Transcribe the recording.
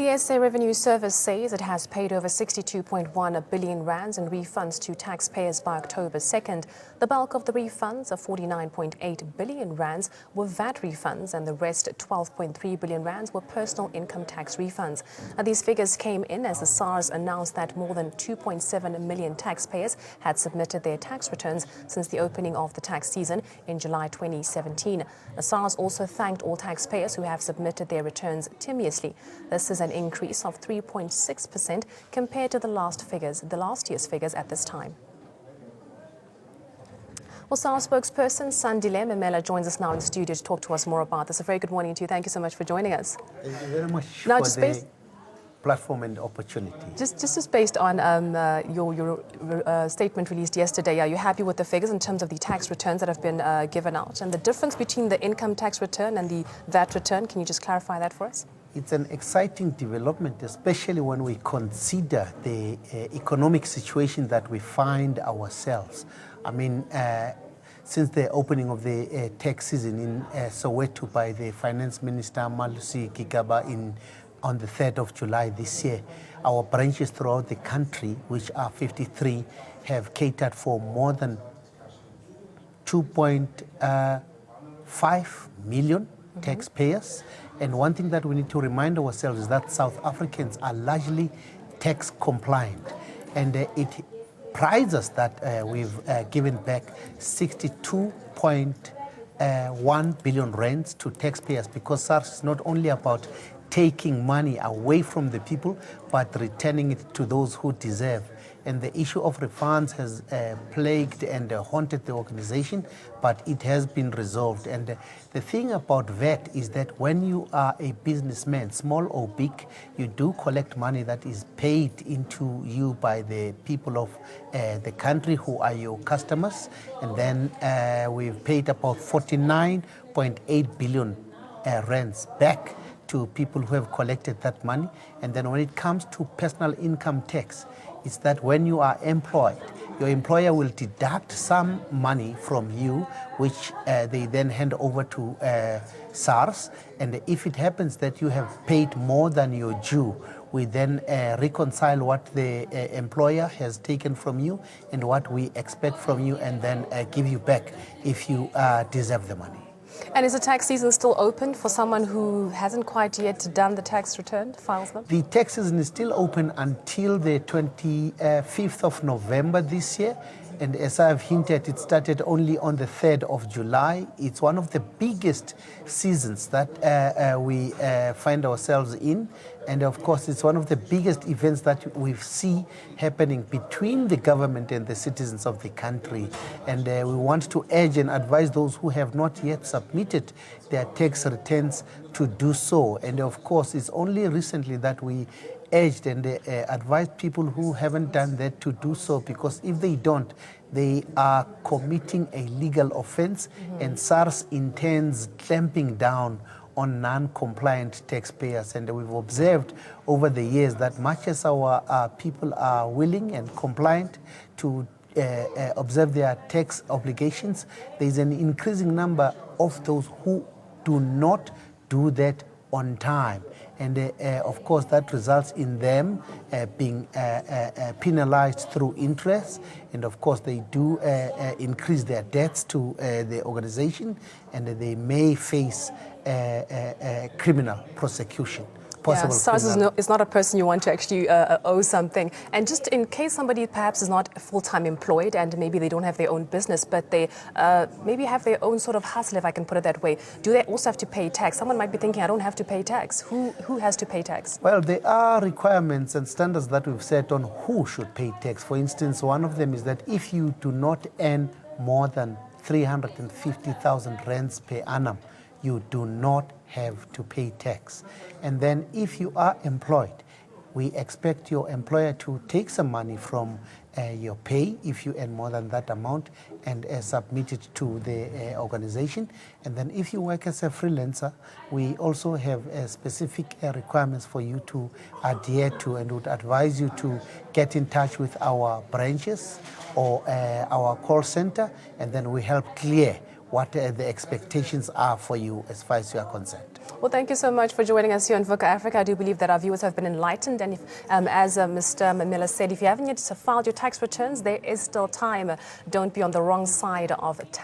The SA Revenue Service says it has paid over 62.1 billion rands in refunds to taxpayers by October 2nd. The bulk of the refunds of 49.8 billion rands were VAT refunds and the rest 12.3 billion rands were personal income tax refunds. These figures came in as the SARS announced that more than 2.7 million taxpayers had submitted their tax returns since the opening of the tax season in July 2017. The SARS also thanked all taxpayers who have submitted their returns timeously. This is an increase of 3.6% compared to the last year's figures at this time. Well, SARS spokesperson Sandile Memela joins us now in the studio to talk to us more about this. A very good morning to you. Thank you so much for joining us. Thank you very much for the platform and opportunity. Just based on your statement released yesterday, are you happy with the figures in terms of the tax returns that have been given out? And the difference between the income tax return and the VAT return, can you just clarify that for us? It's an exciting development, especially when we consider the economic situation that we find ourselves. I mean, since the opening of the tax season in Soweto by the Finance Minister Malusi Gigaba on the 3rd of July this year, our branches throughout the country, which are 53, have catered for more than 2.5 million taxpayers. And one thing that we need to remind ourselves is that South Africans are largely tax compliant. And it prides us that we've given back 62.1 billion rands to taxpayers, because SARS is not only about taking money away from the people, but returning it to those who deserve. And the issue of refunds has plagued and haunted the organization, but it has been resolved. And the thing about VAT is that when you are a businessman, small or big, you do collect money that is paid into you by the people of the country who are your customers. And then we've paid about 49.8 billion rands back to people who have collected that money. And then when it comes to personal income tax, it's that when you are employed, your employer will deduct some money from you, which they then hand over to SARS. And if it happens that you have paid more than your due, we then reconcile what the employer has taken from you and what we expect from you, and then give you back if you deserve the money. And is the tax season still open for someone who hasn't quite yet done the tax return, files them? The tax season is still open until the 25th of November this year. And as I've hinted, it started only on the 3rd of July. It's one of the biggest seasons that we find ourselves in. And of course, it's one of the biggest events that we see happening between the government and the citizens of the country. And we want to urge and advise those who have not yet submitted their tax returns to do so. And of course, it's only recently that we urged and advised people who haven't done that to do so, because if they don't, they are committing a legal offense, and SARS intends clamping down on non-compliant taxpayers. And we've observed over the years that much as our people are willing and compliant to observe their tax obligations, there's an increasing number of those who do not do that on time. And of course, that results in them being penalized through interest. And of course, they do increase their debts to the organization, and they may face criminal prosecution. SARS is not a person you want to actually owe something. And just in case somebody perhaps is not full-time employed and maybe they don't have their own business, but they maybe have their own sort of hustle, if I can put it that way, do they also have to pay tax? Someone might be thinking, I don't have to pay tax. Who has to pay tax? Well, there are requirements and standards that we've set on who should pay tax. For instance, one of them is that if you do not earn more than 350,000 rands per annum, you do not have to pay tax. And then if you are employed, we expect your employer to take some money from your pay if you earn more than that amount, and submit it to the organization. And then if you work as a freelancer, we also have specific requirements for you to adhere to, and would advise you to get in touch with our branches or our call center, and then we help clear what the expectations are for you as far as you are concerned. Well, thank you so much for joining us here on Vuka Africa. I do believe that our viewers have been enlightened. And if, as Mr. Miller said, if you haven't yet filed your tax returns, there is still time. Don't be on the wrong side of tax.